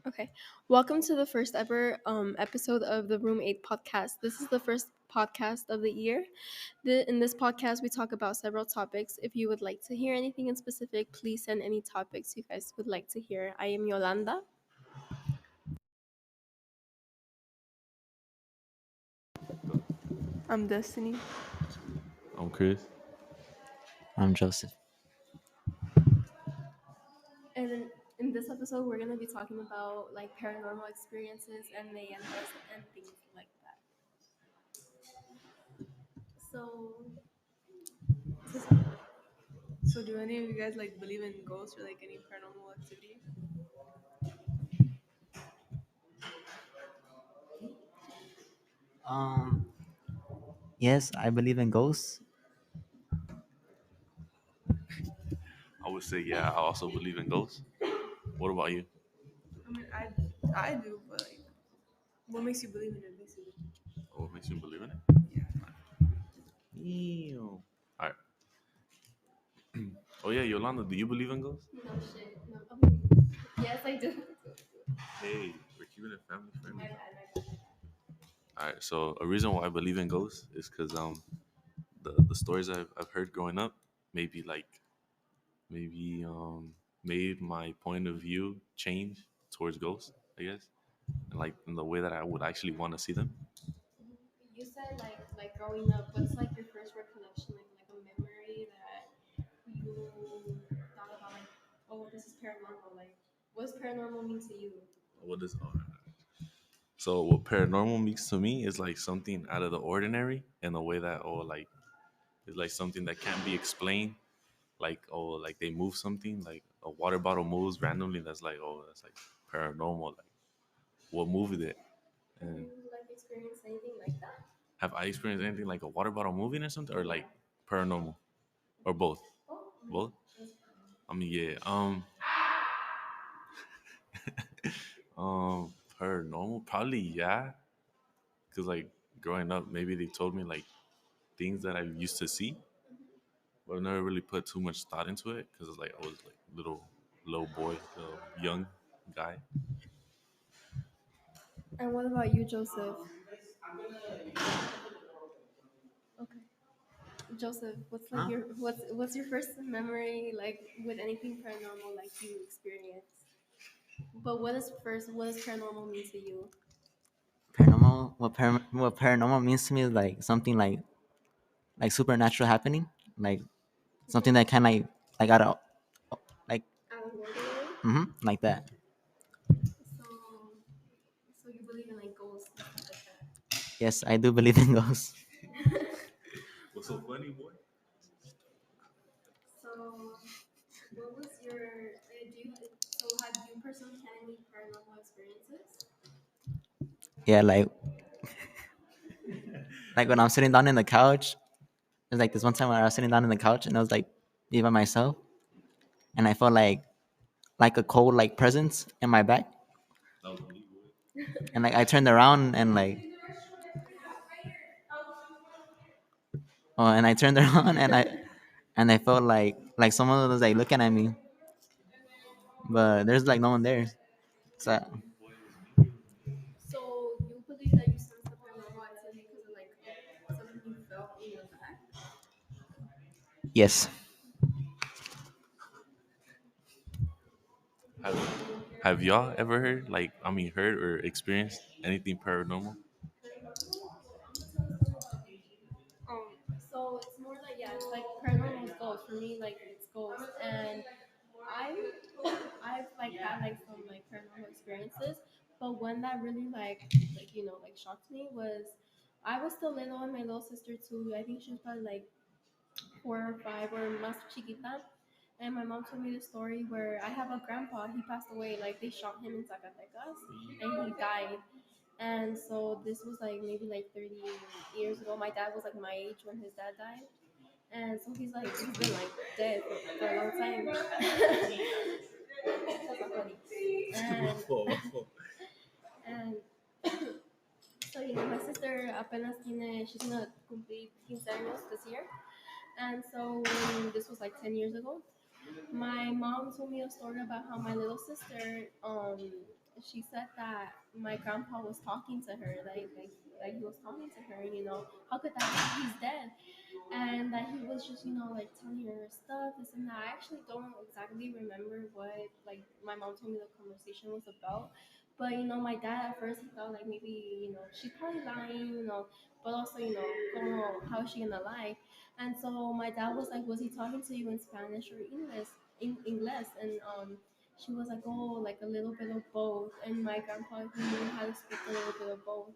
Okay. Welcome to the first ever episode of the Room 8 podcast. This is the first podcast of the year. In this podcast, we talk about several topics. If you would like to hear anything in specific, please send any topics you guys would like to hear. I am Yolanda. I'm Destiny. I'm Chris. I'm Joseph. And in this episode, we're going to be talking about like paranormal experiences and leyendas and things like that. So, So do any of you guys like believe in ghosts or like any paranormal activity? Um, yes, I believe in ghosts. I would say, yeah, I also believe in ghosts. What about you? I mean, I do, but like, what makes you believe in it, basically? What makes you believe in it? Ew. All right. Oh, yeah, Yolanda, do you believe in ghosts? no shit. No. Okay. Yes, I do. Hey, we're keeping it family My friendly. bad, my bad. All right, so a reason why I believe in ghosts is because the stories I've heard growing up maybe made my point of view change towards ghosts, I guess, and like in the way that I would actually want to see them. You said like growing up, what's like your first recollection, like a memory that you thought about like, oh, this is paranormal. Like, what does paranormal mean to you? What is So what paranormal means to me is like something out of the ordinary in a way that it's like something that can't be explained. Like they move something, like a water bottle moves randomly. That's like paranormal. Like what moved it? Have And you like experienced anything like that? have I experienced anything like a water bottle moving or something, or like paranormal, or both? Oh, Both. that's I mean, yeah. Paranormal, probably yeah. Cause like growing up, maybe they told me like things that I used to see, but I never really put too much thought into it because it's like I was like little boy, little young guy. And what about you, Joseph? Okay, Joseph, what's like Huh? what's your first memory like with anything paranormal like you experienced? But what does paranormal mean to you? Paranormal. What paranormal means to me is like something like supernatural happening, like something that kind of like out of like Out of ordinary. like that. So so you believe in like ghosts and stuff like that. Yes, I do believe in ghosts. What's so funny, boy? So what was your do you so have you personally had any paranormal experiences? Yeah, like when I'm sitting down in the couch. There's like this one time when I was sitting down in the couch and I was like be by myself, and I felt like a cold like presence in my back, That was me, boy. and like I turned around and like and I turned around and I felt like someone was like looking at me, but there's like no one there. It was So me, boy. It was me. It was me. So you believe that you sensed the paranormal activity because of like something you felt in your back? yes, Have Have y'all ever heard heard or experienced anything paranormal? Um, so it's more like yeah, it's like paranormal is ghosts for me. Like it's ghosts, and I I've like had like some like paranormal experiences, but one that really like like shocked me was I was still little and my little sister too. I think she was probably like 4 or 5 or más chiquita. And my mom told me the story where I have a grandpa. He passed away. Like they shot him in Zacatecas, and he died. And so this was like maybe like 30 years ago. My dad was like my age when his dad died. And so he's been like dead for a long time. That's not funny. And and so my sister apenas tiene, she's gonna complete 15 años this year. And so when this was like 10 years ago, my mom told me a story about how my little sister she said that my grandpa was talking to her, like he was talking to her. You know, how could that be? He's dead, and that he was just, like telling her stuff, this and that. I actually don't exactly remember what like my mom told me the conversation was about. But my dad at first he thought like maybe she's probably lying, but also como, how is she gonna lie? And so my dad was like, was he talking to you in Spanish or English? In English, and she was like, oh, like a little bit of both. And my grandpa he knew how to speak a little bit of both.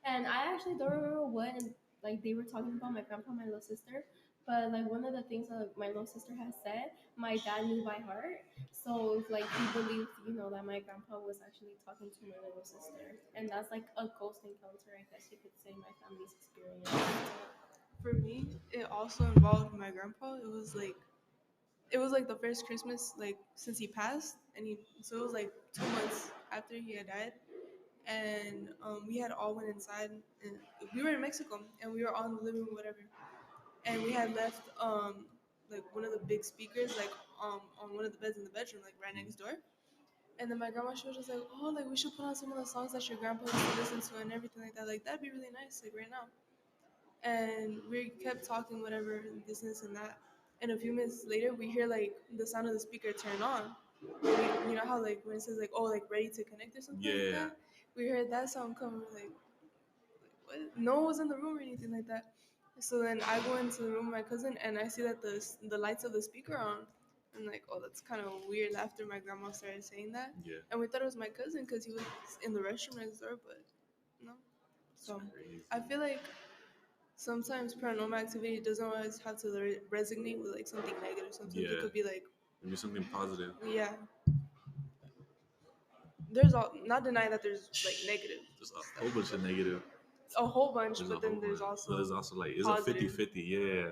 And I actually don't remember what like they were talking about my grandpa, and my little sister. But like one of the things that my little sister has said, my dad knew by heart. So like he believed, that my grandpa was actually talking to my little sister, and that's like a ghost encounter, I guess you could say, my family's experience. For me, it also involved my grandpa. It was like the first Christmas like since he passed, and he so it was like 2 months after he had died, and we had all went inside, and we were in Mexico, and we were all in the living room, whatever, and we had left like one of the big speakers like on one of the beds in the bedroom, like right next door. And then my grandma, she was just like, oh, like we should put on some of the songs that your grandpa used to listen to and everything like that. Like that'd be really nice, like right now. And we kept talking, whatever, and this and that. And a few minutes later, we hear like the sound of the speaker turn on. You know how like when it says like, oh, like ready to connect or something like Yeah. that. We heard that sound come. We're like, what? No one was in the room or anything like that. So then I go into the room with my cousin, and I see that the lights of the speaker are on. I'm like, oh, that's kind of weird. After my grandma started saying that, Yeah. and we thought it was my cousin because he was in the restroom next door, but no. So Crazy. I feel like sometimes paranormal activity doesn't always have to resonate with like something negative. Sometimes it Yeah. could be like, Maybe something positive. yeah, there's all not denying that there's like negative There's stuff, a whole bunch of negative. a whole bunch, There's a but whole then there's bunch. But there's also also like it's a positive. 50-50. Yeah.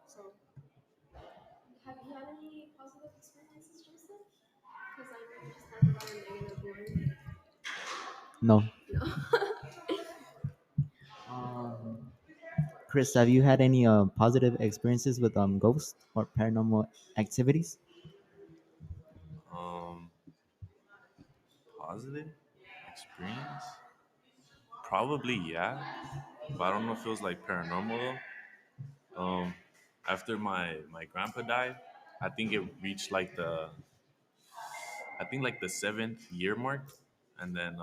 So Have you had any positive experiences, Joseph? Because I know you just talked about a negative one. No. No. Um, Chris, have you had any positive experiences with ghosts or paranormal activities? Um, positive experience. Probably yeah, but I don't know if it was like paranormal though. After my grandpa died, I think it reached like the 7th year mark, and then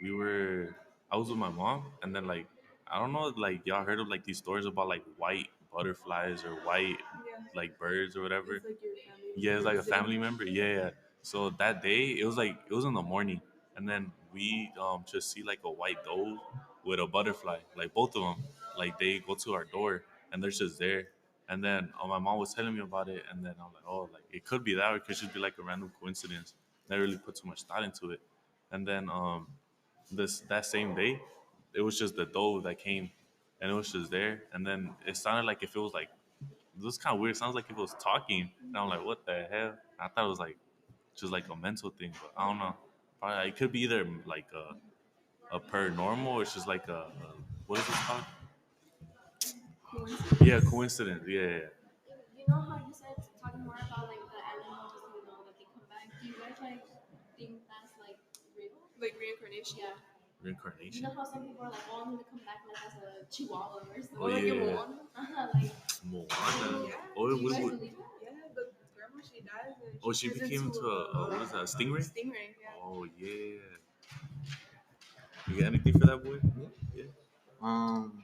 we were I was with my mom, and then like I don't know, like y'all heard of like these stories about like white butterflies or white yeah, like birds or whatever. it's like your family Yeah, it's member like a visiting. family member. Yeah, yeah. So that day, it was in the morning, and then we just see like a white dove with a butterfly, like both of them. Like they go to our door, and they're just there. And then my mom was telling me about it, and then I'm like, oh, like it could be that, or it could just be like a random coincidence. Never really put too much thought into it. And then this that same day, it was just the dove that came, and it was just there. And then it sounded like if it was like this was kind of weird. It sounds like if it was talking, and I'm like, what the hell? I thought it was like just like a mental thing, but I don't know. Probably it could be either like a paranormal, or it's just like a what is this called? Coincidence. Yeah, coincidence. Yeah, yeah, yeah. You know how you said talking more about like the animals, that they come back. Do you guys like think that's like real? Like reincarnation. Yeah. You Reincarnation. know how some people are like, oh, I'm gonna come back like as a chihuahua or something. Oh Or like yeah, your yeah. Moana. Like, Moana. Yeah. Oh, do you guys what, believe that? Yeah, the grandma, she dies and oh, she turns became into a what is that? A stingray? stingray. Yeah. Oh yeah. You got anything for that boy? Yeah. Um,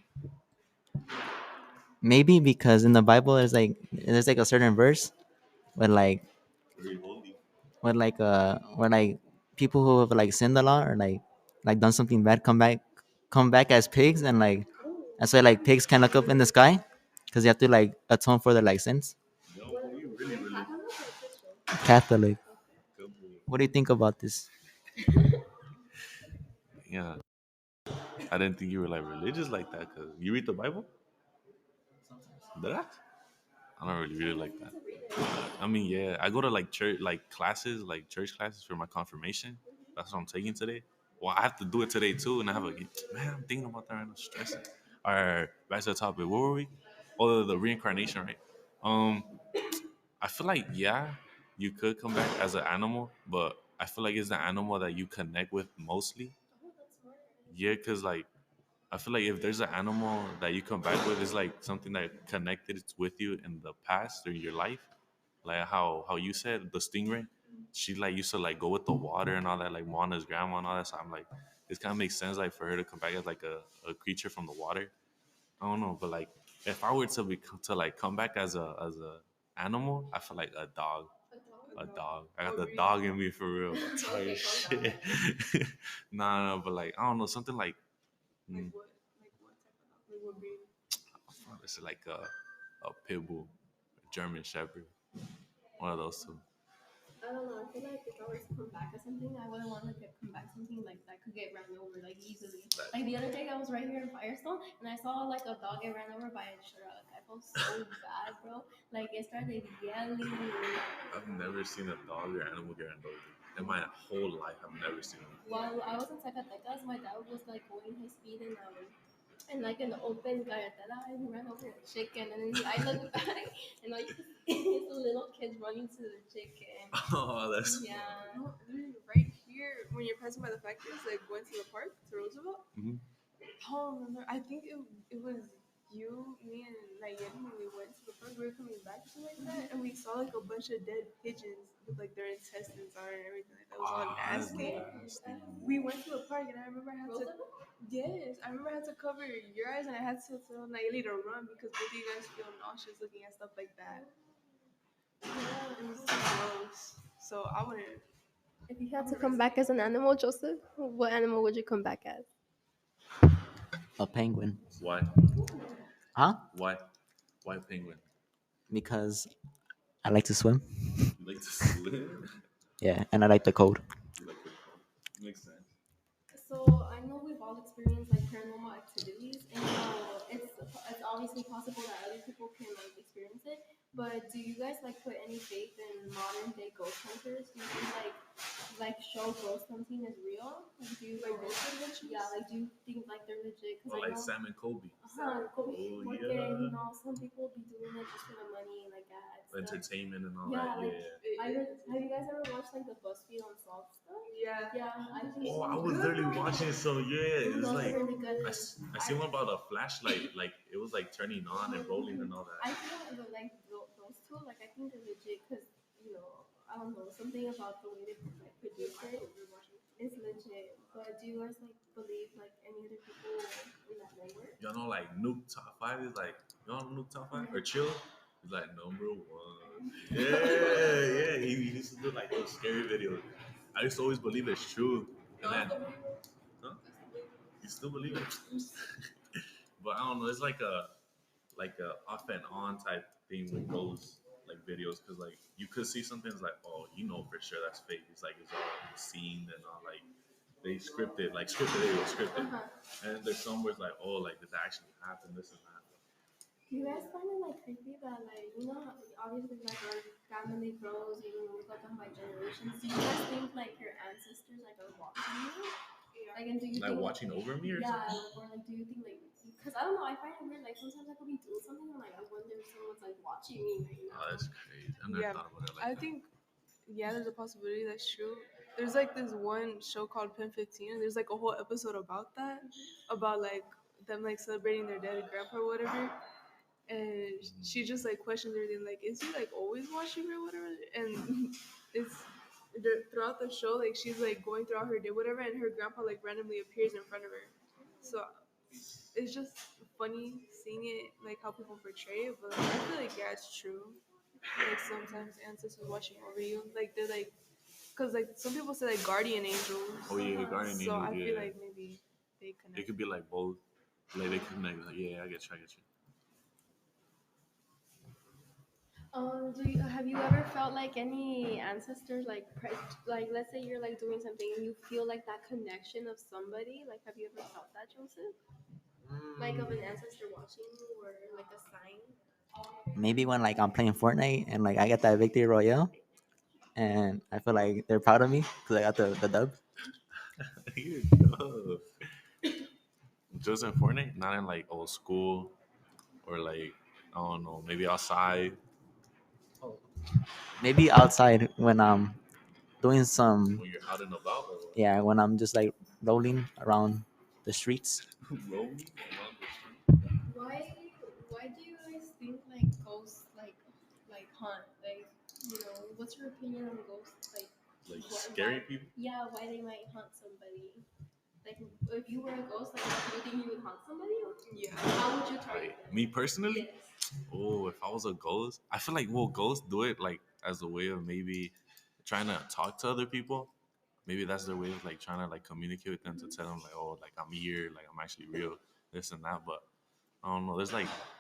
Maybe because in the Bible there's like a certain verse where Very holy. where like people who have like sinned a lot or like done something bad come back as pigs, and like that's why like pigs can look up in the sky because you have to like atone for their like sins. Yo, What, boy, you were really, you really Catholic or Christian? Catholic. good boy. What do you think about this? Yeah, I didn't think you were like religious like that. Cause you read the Bible. That? I don't really read it You like need that. to read it. I mean, yeah, I go to like church, like classes, like church classes for my confirmation. That's what I'm taking today. Well, I have to do it today too, and I have a man. I'm thinking about that right now, stressing. All right, back to the topic. Where were we? Oh, the reincarnation, right? Um, I feel like yeah. you could come back as an animal, but I feel like it's the animal that you connect with mostly. Oh, that's smart. Yeah, cause like I feel like if there's an animal that you come back with, it's like something that connected with you in the past or your life. Like how you said the stingray, she like used to like go with the water and all that, like Moana's grandma and all that. So I'm like, this kind of makes sense, like for her to come back as like a creature from the water. I don't know, but like if I were to like come back as a animal, I feel like a dog. A dog? A dog. I Oh, got the really? dog in me for real. I'm tired Okay, of calm shit. Nah, but like I don't know, something like Like what? Like what type of dog? Like what breed? it's like a pit bull, a German Shepherd, one of those two. I don't know. I feel like if I were to come back as something, I wouldn't want to come back something like that could get ran over like easily. Like the other day, I was right here in Firestone and I saw like a dog get ran over by a truck. I felt so bad, bro. Like it started yelling. I've never seen a dog or animal get ran over. In my whole life, I've never seen one. While I was in Zacatecas, my dad was like going his speed and like in the open carretera, and he ran over a chicken, and then I looked back, and all you could see is the little kid running to the chicken. Oh, that's Yeah. No, literally right here when you're passing by the factories, like going to the park to Roosevelt. Mhm. Oh, remember? I think it was you, me, and Nayeli when we went to the park. We were coming back or something like that, and we saw like a bunch of dead pigeons with like their intestines on it and everything. Like that was all that's nasty. nasty. We went to the park, and I remember I had to. Roosevelt? Yes, I remember I had to cover your eyes, and I had to tell Nayeli to run because both of you guys feel nauseous looking at stuff like that. It was gross. So I wouldn't. If you had to come back as an animal, Joseph, what animal would you come back as? A penguin. Why? Huh? Why? Why penguin? Because I like to swim. You like to swim? Yeah, and I like the cold. You like it? Makes sense. So I know we've all experienced like paranormal activities, and it's obviously possible that other people can like experience it. But do you guys like put any faith in modern day ghost hunters? Do you think like show ghost hunting is real? Like, do you Like ghost adventures? Yeah, like do you think like they're legit? Or Because I like know. Sam and Kobe, Porque, Oh, you yeah. know, some people be doing it just for the money, like ads. Stuff. entertainment and all Yeah, that. like Yeah. have you guys ever watched like the BuzzFeed Unsolved stuff? Yeah. Yeah, I think Oh, so. I was literally watching. So yeah, it's Those are like really good. I seen one about a flashlight. Like it was like turning on and rolling and all that. I feel like those two, like I think they're legit because you know I don't know something about the way they like produce it is legit. But do you guys like believe like any other people in that network? Y'all know like Nuke Top 5 is like y'all know Nuke Top 5 or Chill? He's like #1. Yeah. He used to do like those scary videos. I used to always believe it's true. And then, huh? You still believe it? But I don't know. It's like a off and on type thing with those like videos because like you could see something it's like oh you know for sure that's fake. It's like it's all scenes and all like they scripted like scripted video scripted. And there's some where it's like oh like did that actually happen this and that. Do you guys find it like creepy that like you know obviously like our family grows and we go down by generations? Do you guys think like your ancestors like are watching you? Like and do you Like think watching over me or yeah, something. or like do you think like because I don't know, I find it weird. Like sometimes I could be doing something and like I wonder if someone's like watching me right now. Oh, that's crazy. I never Yeah, thought about it like I that. think there's a possibility that's true. There's like this one show called Pen 15, and there's like a whole episode about that, about like them like celebrating their dead grandpa or whatever. And she just like questions everything, like, is he like always watching or whatever? And it's throughout the show, like she's like going throughout her day, whatever, and her grandpa like randomly appears in front of her. So it's just funny seeing it, like how people portray it. But like, I feel like it's true. Like sometimes ancestors watching over you, like they're like, cause like some people say like guardian angels. Oh yeah, guardian So I angels, feel yeah. like maybe they connect. It could be like both. Like they connect. Like, yeah, I get you. Have you ever felt like any ancestors like let's say you're like doing something and you feel like that connection of somebody? Like have you ever felt that, Joseph? Like of an ancestor watching you or like a sign? Maybe when like I'm playing Fortnite and like I get that victory royale, and I feel like they're proud of me because I got the dub. You know. Just in Fortnite, not in like old school or like I don't know, maybe outside. Maybe outside when I'm doing some, When you're out and about or what? yeah, when I'm just like rolling around the streets. Roaming around the street. Why why do you guys think like ghosts like haunt? Like, what's your opinion on ghosts? Like Like why scary people. yeah, why they might haunt somebody? Like if you were a ghost, like do you think you would haunt somebody? Or Yeah. how would you target Like them? me personally, Yes. oh, if I was a ghost, I feel like well, ghosts do it like as a way of maybe trying to talk to other people. Maybe that's their way of like trying to like communicate with them to tell them like, oh, like I'm here, like I'm actually real, this and that. But I don't know.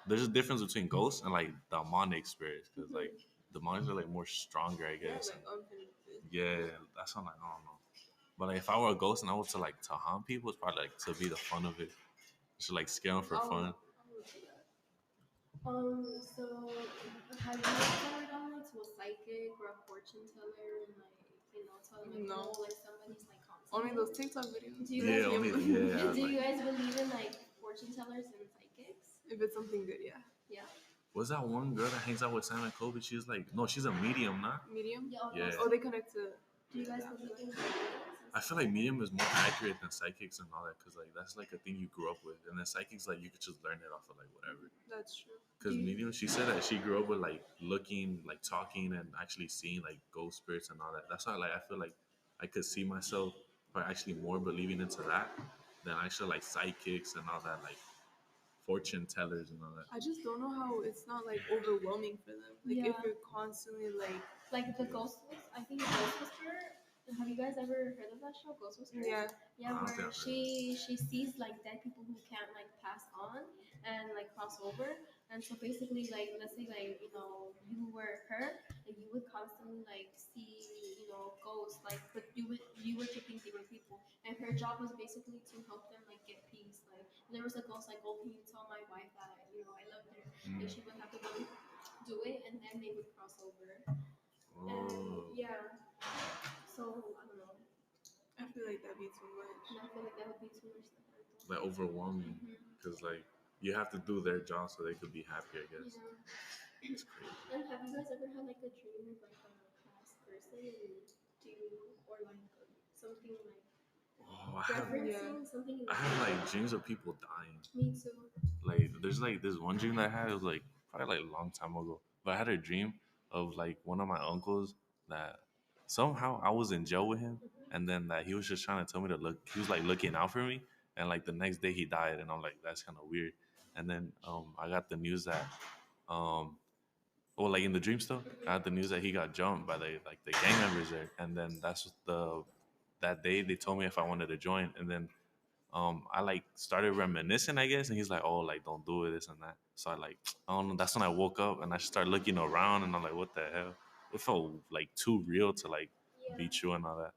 There's a difference between ghosts and like demonic spirits because like demonics are like more stronger, I guess. Like unfinished business. Yeah, that's what I'm like. I don't know. But like, if I were a ghost and I was to like to haunt people, it's probably like to be the fun of it. Just like scare them for fun. I'll do that. So have you ever gone like to a psychic or a fortune teller and like tell them like No. oh like somebody's like Only haunting those you? TikTok videos. Do you Yeah, guys only do you like guys believe in like fortune tellers and psychics? If it's something good, yeah. Yeah. was that one girl that hangs out with Sam and Kobe? She's like, no, she's a medium, not. Medium. Yeah. Yeah. Oh, they connect to. Do you guys Yeah. believe in mediums? I feel like medium is more accurate than psychics and all that because like that's like a thing you grew up with, and then psychics like you could just learn it off of like whatever. That's true. Because Do you- medium, she said that she grew up with like looking, like talking, and actually seeing like ghost spirits and all that. That's why like I feel like I could see myself or actually more believing into that than actually like psychics and all that like fortune tellers and all that. I just don't know how it's not like overwhelming for them. Like if Yeah. you're constantly like, Like the Ghost Whisperer, I think Ghost Whisperer. Have you guys ever heard of that show, Ghost Whisperer? yeah, Yeah, I don't think where I've heard she sees like dead people who can't like pass on and like cross over. And so basically, like let's say like you were her, and you would constantly like see ghosts like, but you were taking different people, and her job was basically to help them like get peace. Like there was a ghost like, oh, can you tell my wife that I love her? And she would have to go do it, and then they would cross over. And Oh, yeah, so I don't know. I feel like that'd be too much. And I feel like that would be too much to handle. like overwhelming because like you have to do their job so they could be happy. I guess Yeah. it's crazy. And have you guys ever had like a dream of like a past person, and do you or like something like Oh, I have referencing something? In I have like dreams of people dying. me too. Like there's like this one dream that I had. It was like probably like a long time ago. But I had a dream of like one of my uncles that somehow I was in jail with him, and then that he was just trying to tell me to look. He was like looking out for me, and like the next day he died, and I'm like that's kind of weird. And then I got the news that um well like in the dream still I got the news that he got jumped by the gang members there, and then that's the that day they told me if I wanted to join, and then I like started reminiscing, I guess, and he's like, "Oh, like don't do it, this and that." So I like, I don't know. That's when I woke up and I started looking around, and I'm like, "What the hell?" It felt like too real to like be Yeah. true and all that.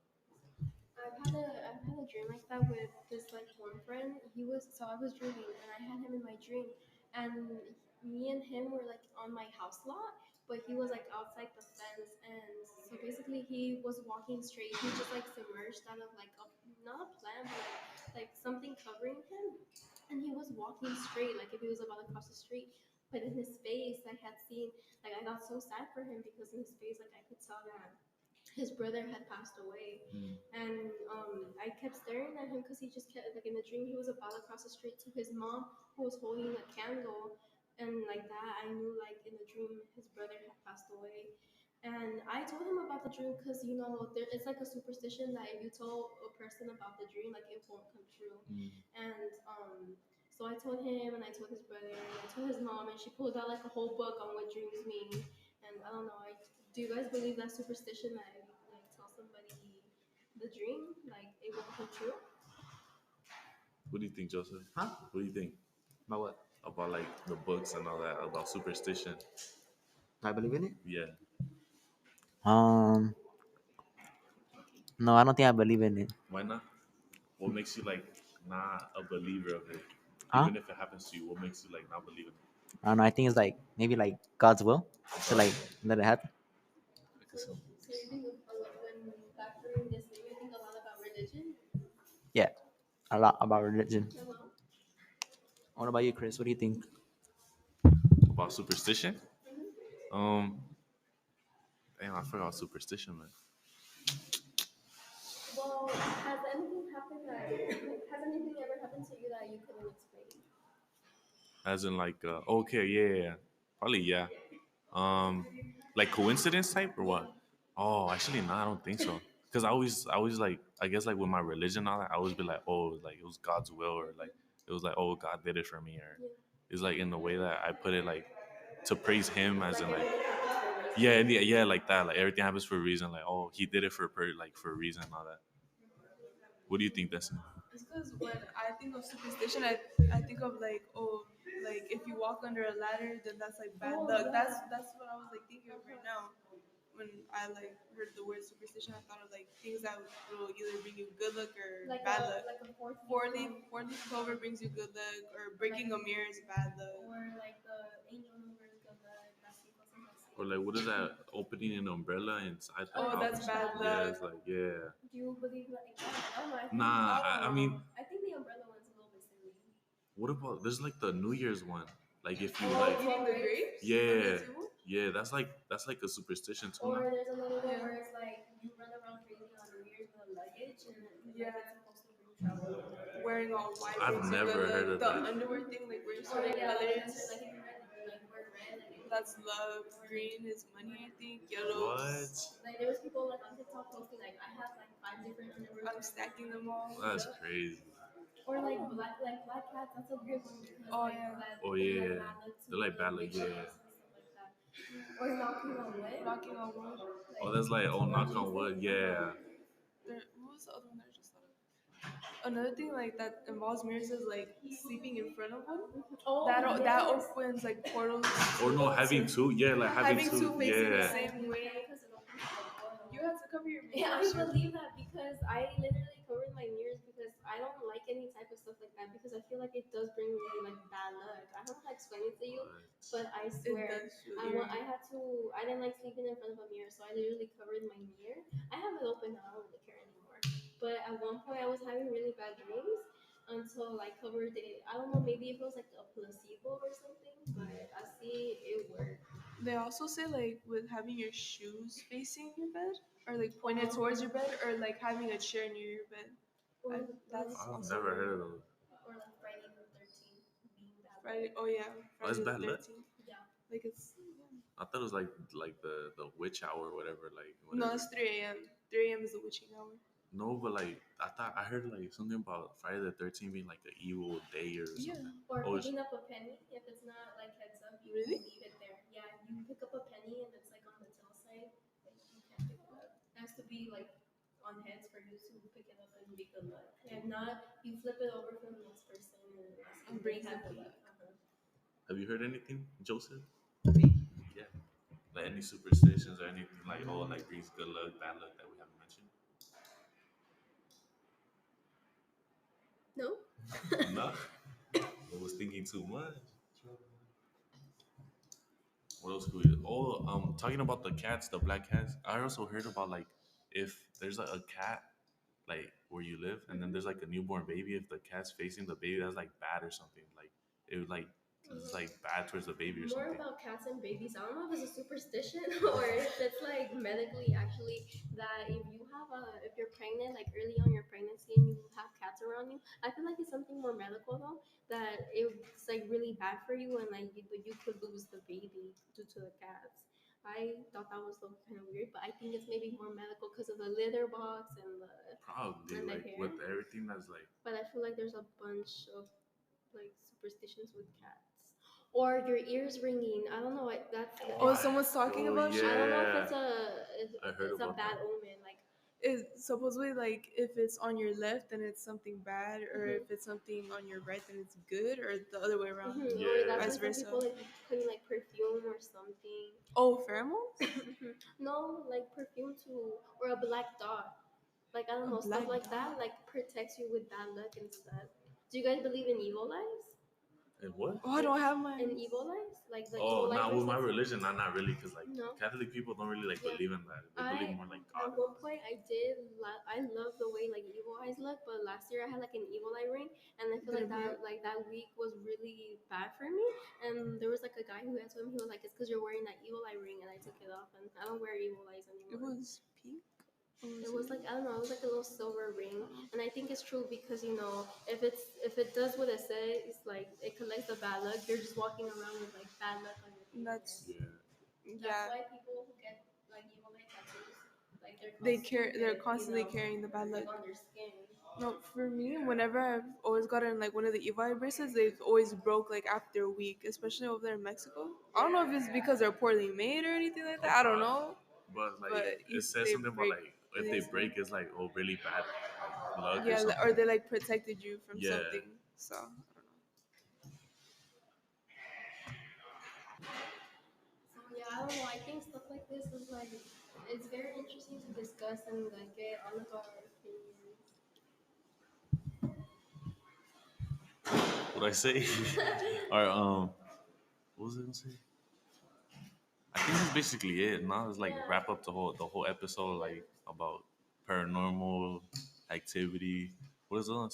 I've had a dream like that with this like one friend. I was dreaming and I had him in my dream, and me and him were like on my house lot, but he was like outside the fence, and so basically he was walking straight. He just like submerged out of like a not a plant, but like something covering him, and he was walking straight like if he was about to cross the street. But in his face, I had seen like I got so sad for him because in his face like I could tell that his brother had passed away, and I kept staring at him because he just kept like in the dream he was about to cross the street to his mom who was holding a candle, and like that I knew like in the dream his brother had passed away. And I told him about the dream because it's like a superstition that if you tell a person about the dream, like it won't come true. And so I told him, and I told his brother, and I told his mom, and she pulled out like a whole book on what dreams mean. And I don't know. Do you guys believe that superstition that if you like tell somebody the dream, like it will come true? What do you think, Joseph? Huh? What do you think About what? about like the books and all that about superstition? Do I believe in it? Yeah, Um, no, I don't think I believe in it. why not? What makes you like not a believer of it? Huh? Even if it happens to you, what makes you like not believe in it? I don't know. I think it's like maybe like God's will to like let it happen. Because So you think when factoring this in, you think a lot about religion? Yeah, a lot about religion. Well, What about you, Chris? What do you think? about superstition, um, Damn, I forgot superstition, man. Well, has anything happened that has anything ever happened to you that you couldn't explain? As in, like, okay, yeah, probably, yeah. Um, like coincidence type or what? Oh, actually, no, I don't think so. Because I always like, I guess like with my religion and all that, I always be like, oh, like it was God's will, or like it was like, oh, God did it for me, or Yeah. it's like in the way that I put it, like to praise Him, as Like in like, everything happens for a reason. yeah, yeah, like that, like everything happens for a reason, like oh, He did it like for a reason and all that. What do you think, Destiny? It's because when I think of superstition, I think of like, oh, like if you walk under a ladder, then that's like bad Oh, luck. yeah. That's what I was like thinking of right now. When I like heard the word superstition, I thought of like things that will either bring you good luck or Like bad a luck. like a fourth Four leaf clover brings you good luck, or breaking a mirror is bad luck. or like the angel numbers of the así, cosas así. Or like, what is that? Opening an umbrella inside the Oh, house? that's bad Yeah, luck. it's like, yeah. Do you believe like that? I don't know. Nah, I mean, I think the umbrella one's a little bit silly. what about there's like the New Year's one? Like if you Oh, like, eating the grapes? On yeah, the table? yeah, that's like a superstition too. Or No? there's another one Yeah. where it's like you run around crazy on New Year's with a luggage and Yeah. like it's supposed to bring trouble. Wearing all white. I've brings you never good heard luck. of The that. underwear thing, like wearing Or certain yeah, colors. like if you like wear red, like That's love. Green is money, I think. Yellow. What? like there was people like on TikTok posting like I have like 5 different underwear. I'm stacking them all. That's crazy. Or like black cats. That's a weird one because Oh, like yeah. that Oh, they yeah. like bad luck to They're like be bad luck, rich yeah. and stuff like that. Or knocking on wood. Knocking on wood. Oh, that's like, oh, knock on wood. Yeah. What was the other one that I just thought of? Another thing like that involves mirrors is like sleeping in front of one. Oh, That opens like portals. Or no, having two. Yeah, like having Having two. two facing the Yeah. same way. Because it opens the portal. You have to cover your Yeah, I mirrors. believe that because I literally covered my mirrors because I don't like any type of stuff like that because I feel like it does bring me like bad luck. I don't know how to explain it to you, but I It swear does feel I had to. I didn't like sleeping in front of a mirror, so I literally covered my mirror. I have it open now. I don't really care anymore. But at one point, I was having really bad dreams until I covered it. I don't know, maybe if it was like a placebo or something, but I see it worked. They also say like with having your shoes facing your bed or like pointed towards your bed or like having a chair near your bed. That's I've also never heard of those. Or like Friday the 13th being bad. Friday. Oh yeah, Oh, that's Friday bad the luck? 13th. Yeah. Like it's I thought it was like the witch hour or whatever. Like no, whatever. it's 3 a.m. 3 a.m. is the witching hour. No, but like I heard like something about Friday the 13th being like an evil day or Yeah. something. Or Oh, picking up a penny if it's not like heads up, you Really? can leave it there. Yeah, you pick up a penny and it's like on the tail side, like you can't pick it up. It has to be like on heads for you to pick it up and be good luck. If not, you flip it over from the next person and And they brings have it good luck. have you heard anything, Joseph? Me? Yeah. Like any superstitions or anything like like brings good luck, bad luck that we haven't mentioned? No? No. I was thinking too much. What else could we? Oh, talking about the cats, the black cats. I also heard about like if there's a cat like where you live, and then there's like a newborn baby. If the cat's facing the baby, that's like bad or something. Like it was like it's like bad towards the baby or More something. about cats and babies. I don't know if it's a superstition or if it's like medically actually that if you're pregnant, like early on your pregnancy and you have cats around you, I feel like it's something more medical though, that it's like really bad for you and like you could lose the baby due to the cats. I thought that was so kind of weird, but I think it's maybe more medical because of the litter box and the. Probably And the like hair. with everything that's like But I feel like there's a bunch of like superstitions with cats. Or your ears ringing. I don't know. That's. Oh, someone's talking Oh, about yeah. shit? I don't know if it's I heard it's a about bad that. omen. Like It's supposedly like if it's on your left, then it's something bad, or Mhm. if it's something on your right, then it's good, or the other way around. Or Yeah. that's Vice why some versa. people like putting like perfume or something. Oh, pheromones? No, like perfume too, or a black dot. Like I don't A know, stuff black like that. Like protects you with bad luck and stuff. Do you guys believe in evil eyes? And what? Oh, I don't have mine. In evil eyes, like the Oh, evil eye not with my bracelets? religion, not really, because like No. Catholic people don't really like Yeah. believe in that. They believe more like At God. one point I did. I love the way like evil eyes look, but last year I had like an evil eye ring, and I feel Did like it that week was really bad for me. And there was like a guy who answered him. He was like, "It's because you're wearing that evil eye ring," and I took it off, and I don't wear evil eyes It anymore. was pink. Or It was like, I don't know, it was like a little silver ring, and I think it's true because if it does what it says, it's like it collects the bad luck. You're just walking around with like bad luck on your finger. That's Yeah. That's yeah. why people who get like evil eye tattoos, like They're constantly carrying the bad luck. like on their skin. No, for me, whenever I've always gotten like one of the evil eye bracelets, they've always broke like after a week, especially over there in Mexico. I don't know if it's because they're poorly made or anything like that. I don't know. But like But it says they something about break like if they easily. break, it's like oh really bad like luck or Yeah, something. or they like protected you from Yeah. something. So I don't know. So yeah, I don't know. I think stuff like this is like it's very interesting to discuss and like get all of our opinions. What I say? All right. What was I gonna say? I think that's basically it. Now it's like wrap up the whole episode like about paranormal activity. What is it?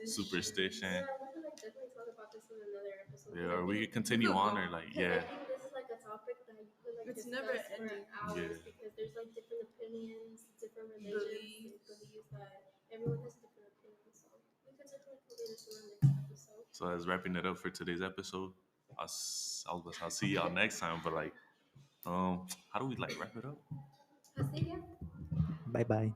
Superstition. Yeah, we could like definitely talk about this in another episode. Yeah, or we could continue on or like Because yeah. I think this is like a topic that you could like It's discuss never for ending. hours Yeah. because there's like different opinions, different religions, beliefs that everyone has different opinions. So we could definitely put this in the next episode. So that's wrapping it up for today's episode. I'll see y'all next time. But like, how do we like wrap it up? Así ya. Bye bye.